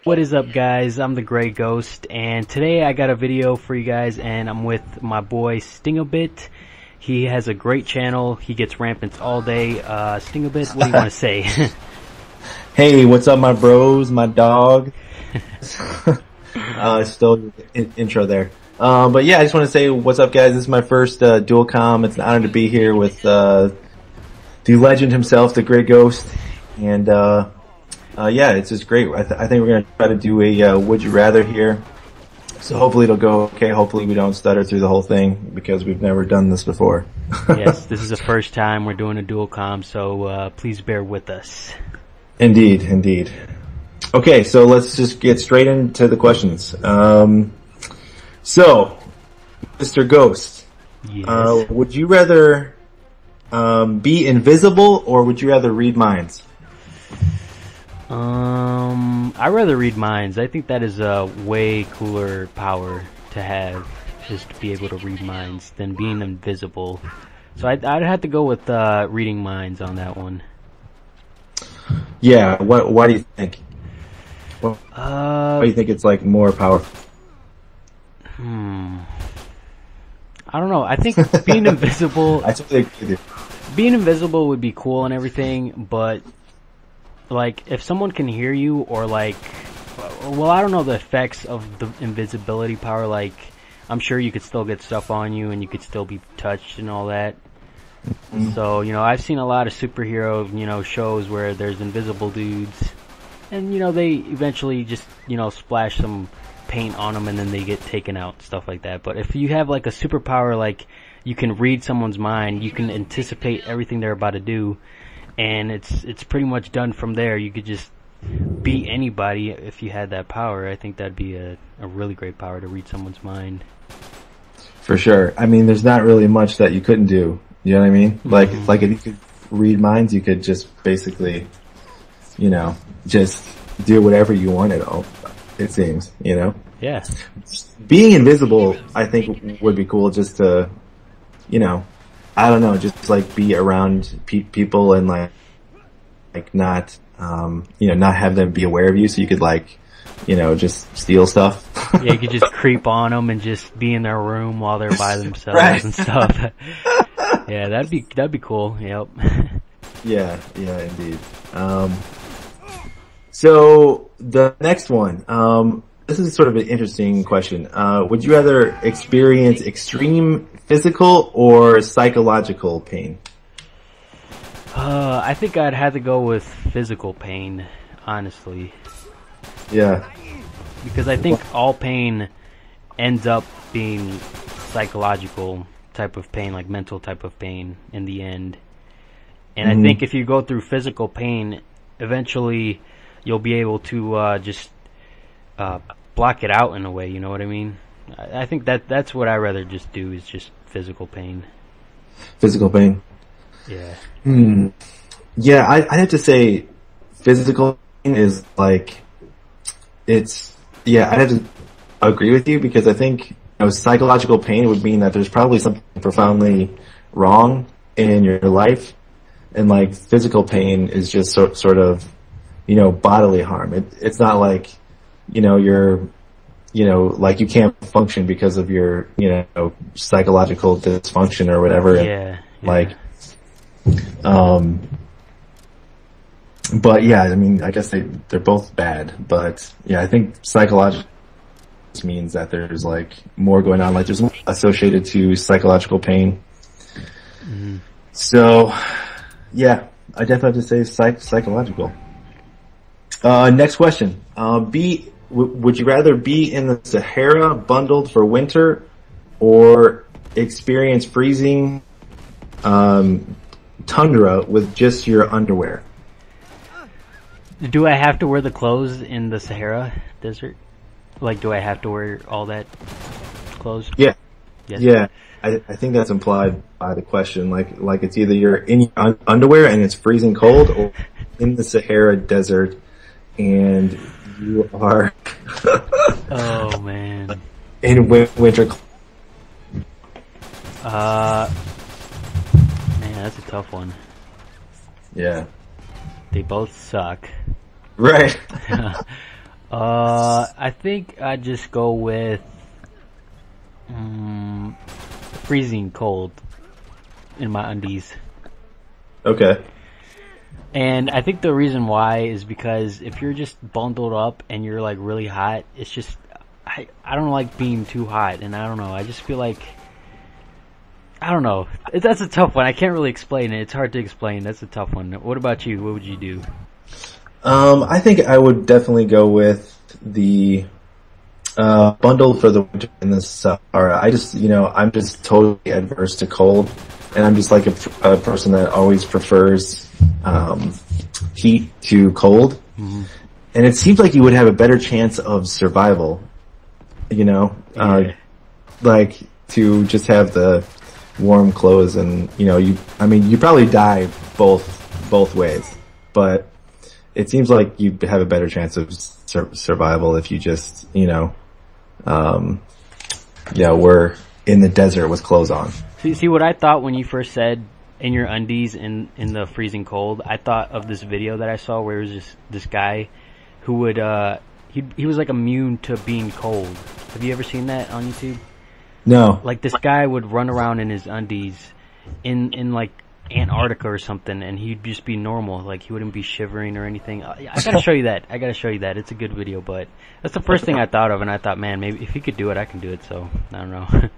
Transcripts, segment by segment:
What is up, guys? I'm the Gray Ghost, and today I got a video for you guys, and I'm with my boy Stingabit. He has a great channel. He gets rampants all day. Stingabit, what do you want to say? Hey, what's up, my bros, my dog? Still intro there. But yeah, I just want to say what's up, guys. This is my first dual com. It's an honor to be here with the legend himself, the Gray Ghost, and yeah, it's just great. I think we're gonna try to do a would you rather here. So hopefully it'll go okay. Hopefully we don't stutter through the whole thing because we've never done this before. Yes, this is the first time we're doing a dual com, so please bear with us. Indeed, indeed. Okay, so let's just get straight into the questions. So, Mr. Ghost, Yes. would you rather be invisible or would you rather read minds? I'd rather read minds. I think that is a way cooler power to have, just to be able to read minds, than being invisible. So I'd have to go with reading minds on that one. Yeah, why do you think? Why do you think it's like more powerful? I don't know. I think being invisible, I totally agree with you. being invisible would be cool and everything, but like if someone can hear you, or like, well, I don't know the effects of the invisibility power. Like, I'm sure you could still get stuff on you and you could still be touched and all that. So, I've seen a lot of superhero, shows where there's invisible dudes, and, they eventually just, splash some paint on them and then they get taken out, stuff like that. But if you have, like, a superpower, like, you can read someone's mind, you can anticipate everything they're about to do, and it's pretty much done from there. You could just beat anybody if you had that power. I think that'd be a really great power, to read someone's mind. For sure. I mean, there's not really much that you couldn't do. You know what I mean? Like if you could read minds, you could just basically, just do whatever you wanted. It seems, Yeah. Being invisible, I think, would be cool. Just to, I don't know, just like be around people and like not, not have them be aware of you, so you could just steal stuff. Yeah, you could just creep on them and just be in their room while they're by themselves Right. and stuff. Yeah, that'd be cool. Yep. Yeah, indeed. So the next one, this is sort of an interesting question. Would you rather experience extreme physical or psychological pain? I think I'd have to go with physical pain, honestly, Yeah. because I think all pain ends up being psychological type of pain, like mental type of pain in the end. And I think if you go through physical pain, eventually you'll be able to just block it out in a way, you know what I mean? I think that's what I'd rather just do, is just physical pain. Physical pain. Yeah. Yeah, I'd have to say physical pain is like, I'd have to agree with you, because I think psychological pain would mean that there's probably something profoundly wrong in your life, and like physical pain is just sort of, bodily harm. It's not like, you're, like you can't function because of your, psychological dysfunction or whatever. Yeah. Like, but yeah, I mean, I guess they're both bad, but yeah, I think psychological means that there's like more going on, like there's more associated to psychological pain. So yeah, I definitely have to say psychological. Next question. Would you rather be in the Sahara bundled for winter, or experience freezing tundra with just your underwear? Do I have to wear the clothes in the Sahara Desert? Like, do I have to wear all that clothes? Yeah. Yes. Yeah. I think that's implied by the question. Like it's either you're in your underwear and it's freezing cold, or in the Sahara Desert and you are Oh man. in winter. Man, that's a tough one. Yeah. They both suck. Right. I think I'd just go with freezing cold in my undies. Okay. And I think the reason why is because if you're just bundled up and you're like really hot, it's just I don't like being too hot, and I don't know. I just feel like I don't know. That's a tough one. I can't really explain it. It's hard to explain. That's a tough one. What about you? What would you do? I think I would definitely go with the bundle for the winter in the Sahara. I'm just totally adverse to cold, and I'm just like a person that always prefers heat to cold. Mm-hmm. And it seems like you would have a better chance of survival, like to just have the warm clothes and, you probably die both ways, but it seems like you have a better chance of survival if you just, were in the desert with clothes on. See what I thought when you first said in your undies in the freezing cold? I thought of this video that I saw where it was just this guy who would, he was like immune to being cold. Have you ever seen that on YouTube? No. Like this guy would run around in his undies in like Antarctica or something, and he'd just be normal. Like he wouldn't be shivering or anything. I gotta show you that. It's a good video, but that's the first thing I thought of, and I thought, man, maybe if he could do it, I can do it. So I don't know.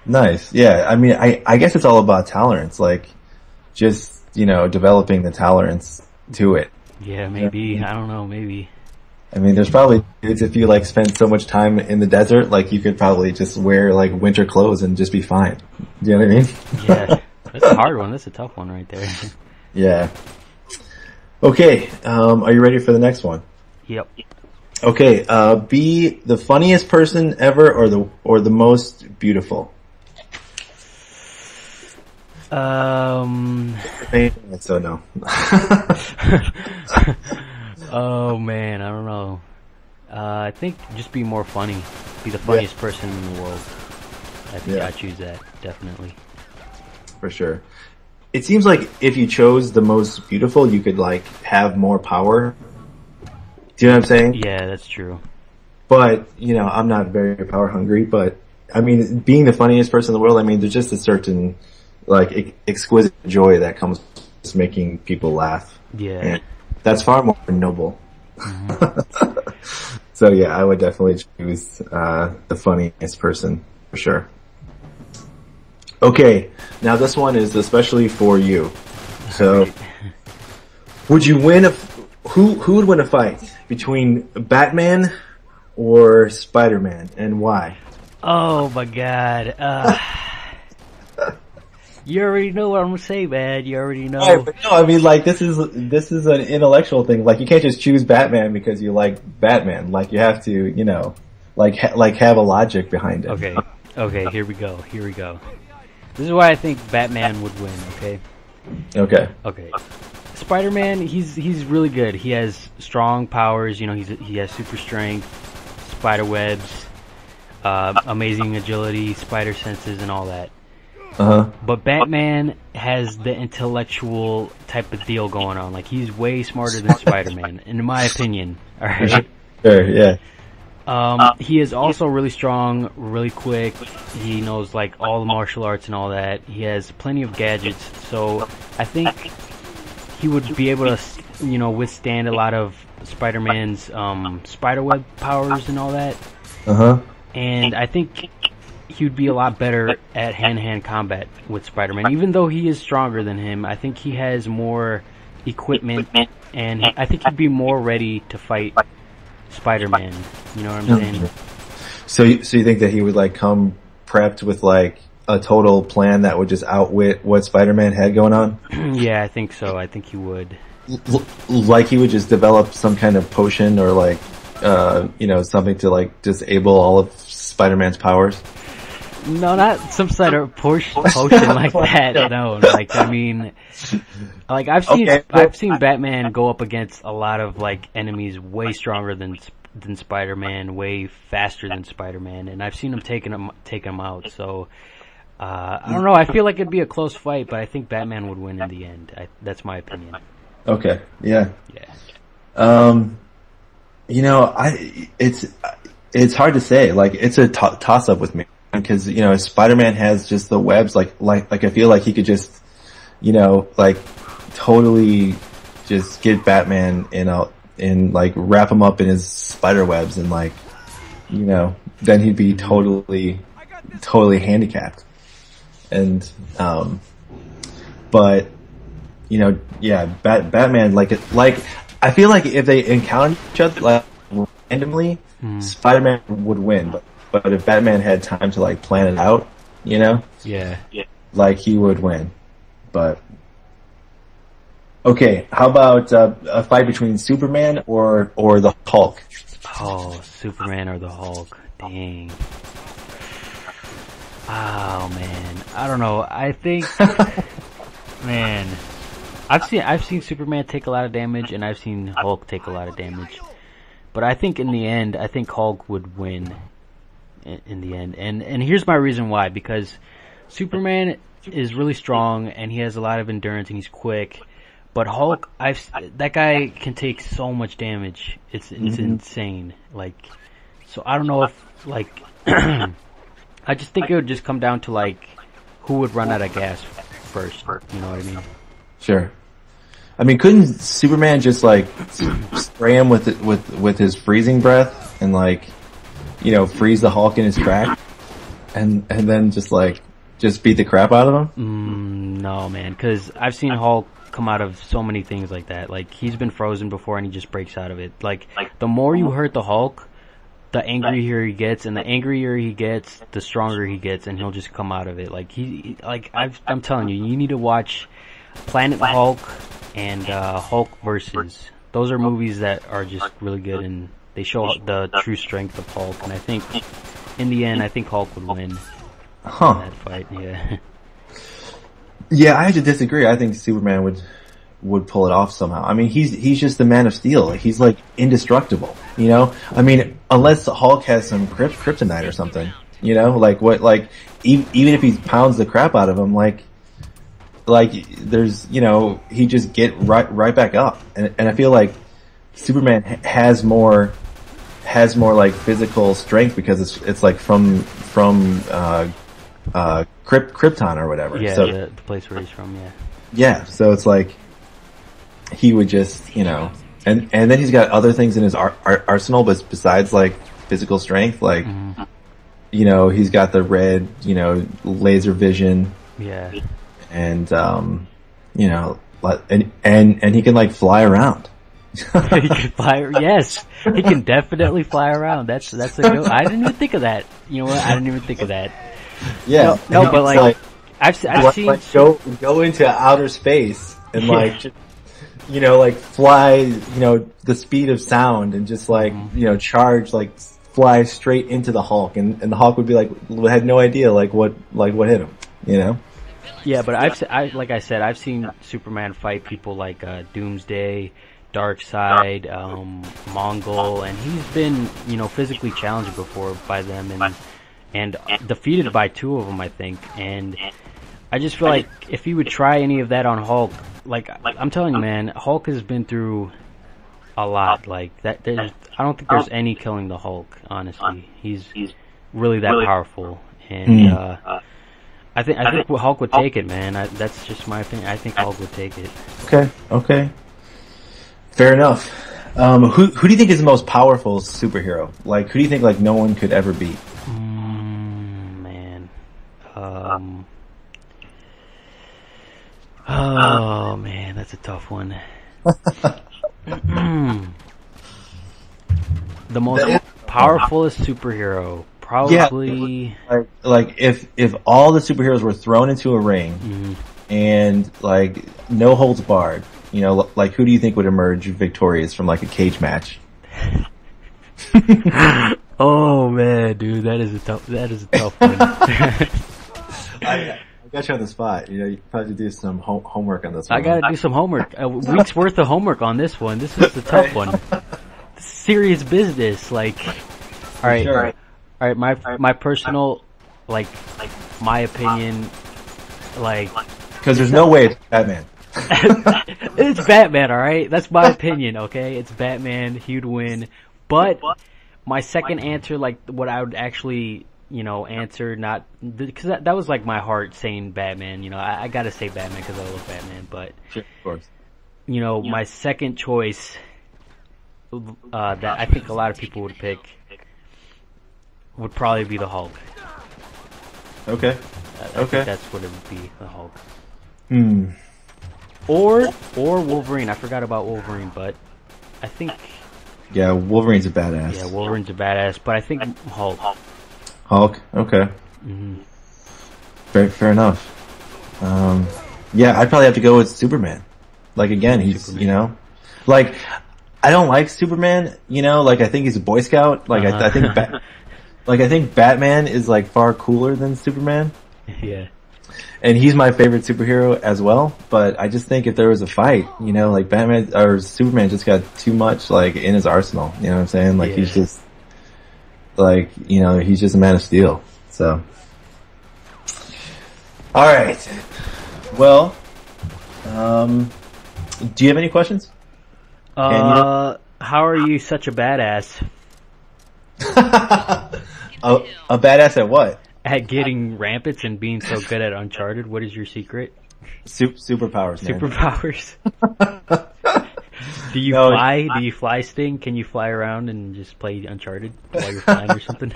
Nice. Yeah. I guess it's all about tolerance. Like just, developing the tolerance to it. Yeah, maybe. I don't know. Maybe. There's probably dudes, if you like spend so much time in the desert, like you could probably just wear like winter clothes and just be fine. Do you know what I mean? Yeah. That's a hard one. That's a tough one right there. Yeah. Okay. Are you ready for the next one? Yep. Okay. Be the funniest person ever or the most beautiful. So no. Oh man, I don't know. I think just be more funny. Be the funniest person in the world. I think I'd choose that, definitely. For sure. It seems like if you chose the most beautiful, you could like have more power. Do you know what I'm saying? Yeah, that's true. But, I'm not very power hungry, but being the funniest person in the world, there's just a certain like exquisite joy that comes with making people laugh. Yeah. And that's far more noble. Mm-hmm. So yeah, I would definitely choose the funniest person for sure. Okay, now this one is especially for you. So, would you win who would win a fight between Batman or Spider-Man, and why? Oh my God. You already know what I'm gonna say, man. You already know. Right, but no, this is an intellectual thing. Like, you can't just choose Batman because you like Batman. Like, you have to, have a logic behind it. Okay, here we go. This is why I think Batman would win, okay? Okay. Spider-Man, he's really good. He has strong powers, he has super strength, spider webs, amazing agility, spider senses, and all that. But Batman has the intellectual type of deal going on. Like, he's way smarter than Spider-Man, in my opinion. Alright? Sure, yeah. He is also really strong, really quick. He knows like all the martial arts and all that. He has plenty of gadgets, so I think he would be able to, withstand a lot of Spider-Man's spiderweb powers and all that. And I think he would be a lot better at hand-to-hand combat with Spider-Man. Even though he is stronger than him, I think he has more equipment, and I think he'd be more ready to fight Spider-Man. You know what I'm saying? So you think that he would like come prepped with like a total plan that would just outwit what Spider-Man had going on? Yeah, I think so. I think he would. Like he would just develop some kind of potion or like, something to like disable all of Spider-Man's powers? No, not some sort of potion like that. No, like I've seen Batman go up against a lot of like enemies way stronger than Spider-Man, way faster than Spider-Man, and I've seen him take him out. So I don't know. I feel like it'd be a close fight, but I think Batman would win in the end. That's my opinion. Okay. Yeah. Yeah. It's hard to say. Like, it's a toss up with me because Spider-Man has just the webs. Like I feel like he could just like totally just get Batman and like wrap him up in his spider webs and like then he'd be totally handicapped. And but yeah, Batman like I feel like if they encountered each other like randomly, Spider-Man would win. But if Batman had time to like plan it out, Yeah. like he would win. But okay, how about a fight between Superman or the Hulk? Oh, Superman or the Hulk. Dang. Oh man, I don't know. I think, man, I've seen Superman take a lot of damage, and I've seen Hulk take a lot of damage. But I think in the end, I think Hulk would win. In the end, and here's my reason why. Because Superman is really strong, and he has a lot of endurance, and he's quick. But Hulk, that guy can take so much damage. It's insane. Like, so I don't know if like. I just think it would just come down to like who would run out of gas first. You know what I mean? Sure. I mean, couldn't Superman just like spray him with his freezing breath and like freeze the Hulk in his track and then just beat the crap out of him? No, man, because I've seen Hulk come out of so many things like that. Like, he's been frozen before and he just breaks out of it. Like, the more you hurt the Hulk, the angrier he gets, and the angrier he gets, the stronger he gets, and he'll just come out of it. Like, I'm telling you, you need to watch Planet Hulk and Hulk versus. Those are movies that are just really good, and they show the true strength of Hulk. And I think, in the end, I think Hulk would win in that fight. Yeah. Yeah, I have to disagree. I think Superman would pull it off somehow. I mean, he's just the Man of Steel. He's like indestructible, I mean, unless Hulk has some kryptonite or something, like what, like even if he pounds the crap out of him, like there's, he just get right back up. And I feel like Superman has more like physical strength because it's like from Krypton or whatever. Yeah, so, the place where he's from. Yeah. Yeah, so it's like he would just, and then he's got other things in his arsenal, but besides like physical strength, like he's got the red, laser vision. Yeah. And and he can like fly around. He can fly. Yes, he can definitely fly around. That's a good. I didn't even think of that. You know what? I didn't even think of that. Yeah. No, but like I've seen like go into outer space and like just, like fly, the speed of sound and just like charge, like fly straight into the Hulk, and the Hulk would be like had no idea like what hit him, Yeah, but like I said, I've seen Superman fight people like Doomsday, Darkseid, Mongol, and he's been physically challenged before by them and defeated by two of them, I think. And I just feel like if he would try any of that on Hulk, like I'm telling you, man, Hulk has been through a lot. Like that, I don't think there's any killing the Hulk. Honestly, he's really that powerful, and I think Hulk would take it, man. That's just my opinion. I think Hulk would take it. Okay, fair enough. Who do you think is the most powerful superhero? Like, who do you think like no one could ever beat? Man. Oh man, that's a tough one. The most powerfulest superhero, probably. Yeah, like if all the superheroes were thrown into a ring and like no holds barred, like who do you think would emerge victorious from like a cage match? Oh man, dude, that is a tough one. I got you on the spot. You probably do some homework on this one. I gotta do some homework. A week's worth of homework on this one. This is a tough one. Serious business. Like, all right, Sure. all right. My personal, like, my opinion, like, Because there's no way it's Batman. it's Batman. All right, that's my opinion. Okay, it's Batman. He'd win. But my second answer, like what I would actually, answer, not because that was like my heart saying Batman. I gotta say Batman because I love Batman. But Sure, of course. my second choice that I think a lot of people would pick would probably be the Hulk. Okay. I think that's what it would be, the Hulk. Hmm. Or Wolverine. I forgot about Wolverine, but I think... Yeah, Wolverine's a badass. Yeah, Wolverine's a badass, but I think Hulk. Hulk? Okay. Mm-hmm. Fair enough. Yeah, I'd probably have to go with Superman. Like, again, he's, Superman. like, I don't like Superman, like, I think he's a Boy Scout. Like, I think I think Batman is, like, far cooler than Superman. Yeah. And he's my favorite superhero as well, but I just think if there was a fight, like Batman or Superman just got too much like in his arsenal, you know what I'm saying? Like he's just like, he's just a Man of Steel. So alright. Well, do you have any questions? How are you such a badass? A badass at what? At getting rampants and being so good at Uncharted. What is your secret? Superpowers, man. Superpowers. Do you fly? Do you fly, Sting? Can you fly around and just play Uncharted while you're flying or something?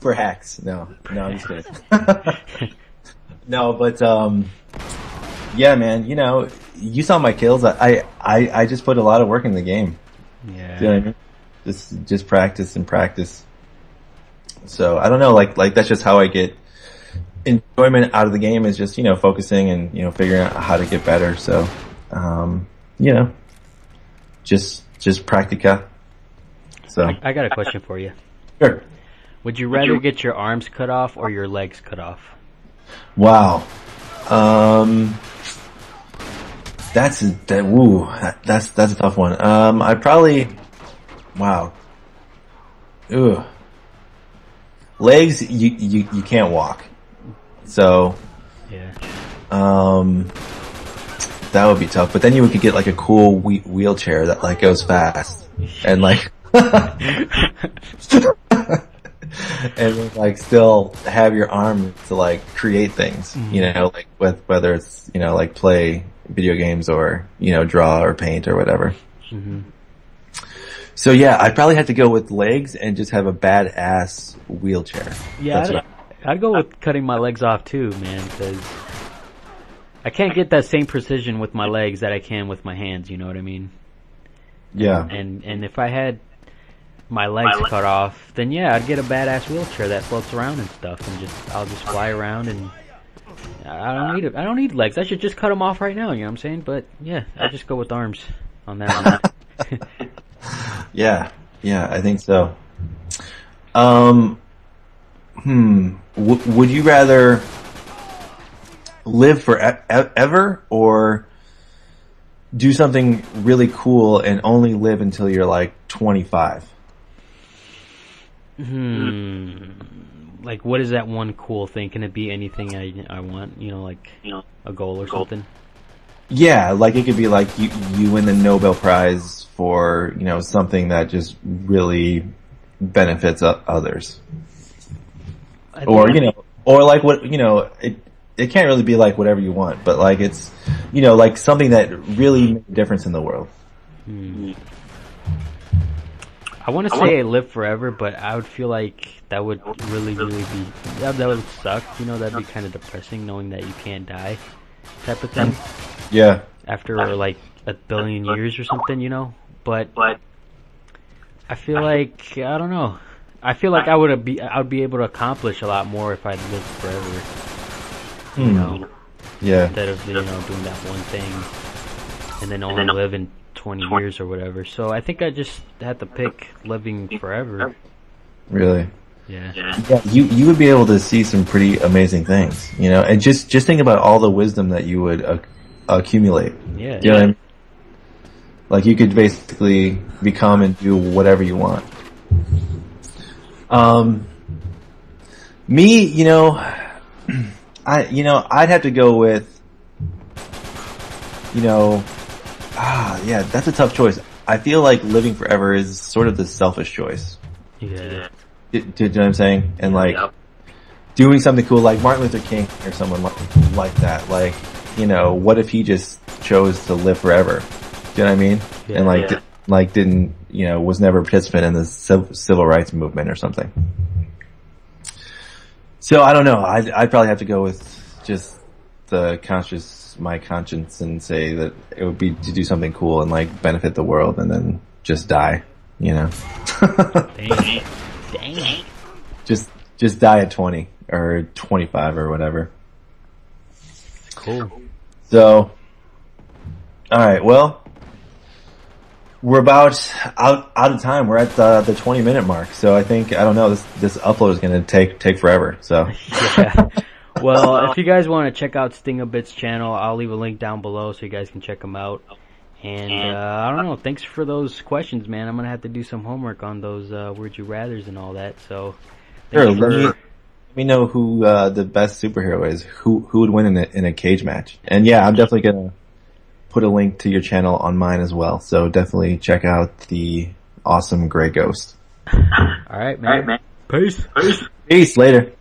For hacks. No, I'm just kidding. No, but yeah, man. You saw my kills. I just put a lot of work in the game. Yeah. Do you know what I mean? Just practice and practice. So I don't know, like that's just how I get enjoyment out of the game is just, focusing and, figuring out how to get better. So, just practica. So I got a question for you. Sure. Would you rather get your arms cut off or your legs cut off? Wow. That's a tough one. I probably, wow. Ugh. Legs, you can't walk. So, yeah. That would be tough. But then you could get like a cool wheelchair that like goes fast and like, and then, like still have your arm to like create things, like whether it's, like play video games or, draw or paint or whatever. Mm-hmm. So yeah, I'd probably have to go with legs and just have a badass wheelchair. Yeah, I'd go with cutting my legs off too, man, because I can't get that same precision with my legs that I can with my hands, you know what I mean? Yeah. And if I had my legs cut off, then yeah, I'd get a badass wheelchair that floats around and stuff, and I'll just fly around, and I don't need legs. I should just cut them off right now, you know what I'm saying? But yeah, I'll just go with arms on that one. Yeah, I think so. Would you rather live forever or do something really cool and only live until you're like 25? Like, what is that one cool thing? Can it be anything I want? Like a goal or something? Yeah, like it could be like you win the Nobel Prize for, something that just really benefits others. Or, or like what, it can't really be like whatever you want, but like it's, like something that really makes a difference in the world. I want to say I live forever, but I would feel like that would really be, that would suck, that'd be kind of depressing knowing that you can't die type of thing. Yeah. After like 1 billion years or something, but I feel like, I don't know. I feel like I would be able to accomplish a lot more if I lived forever. Yeah. Instead of, doing that one thing and then only live in 20 years or whatever. So I think I just had to pick living forever. Really? Yeah. Yeah, you would be able to see some pretty amazing things, and just think about all the wisdom that you would accumulate. Yeah. You know what I mean? Like you could basically become and do whatever you want. Me, I'd have to go with, yeah, that's a tough choice. I feel like living forever is sort of the selfish choice. Yeah. Do you know what I'm saying? And like doing something cool, like Martin Luther King or someone like that. Like, you know, what if he just chose to live forever? Do you know what I mean? Yeah. And like didn't, you know, was never a participant in the civil rights movement or something. So I don't know. I'd probably have to go with just my conscience, and say that it would be to do something cool and like benefit the world, and then just die. You know. Dang. Just die at 20 or 25 or whatever. Cool. So, alright, well, we're about out of time. We're at the 20-minute mark. So I don't know, this upload is gonna take forever, so. Yeah. Well, if you guys want to check out Stingabit's channel, I'll leave a link down below so you guys can check him out. And, I don't know, thanks for those questions, man. I'm gonna have to do some homework on those, Would You Rathers and all that, so. Sure, let me know who, the best superhero is. Who would win in a cage match. And yeah, I'm definitely gonna put a link to your channel on mine as well. So definitely check out the awesome Gray Ghost. Alright, man. Peace. Peace, later.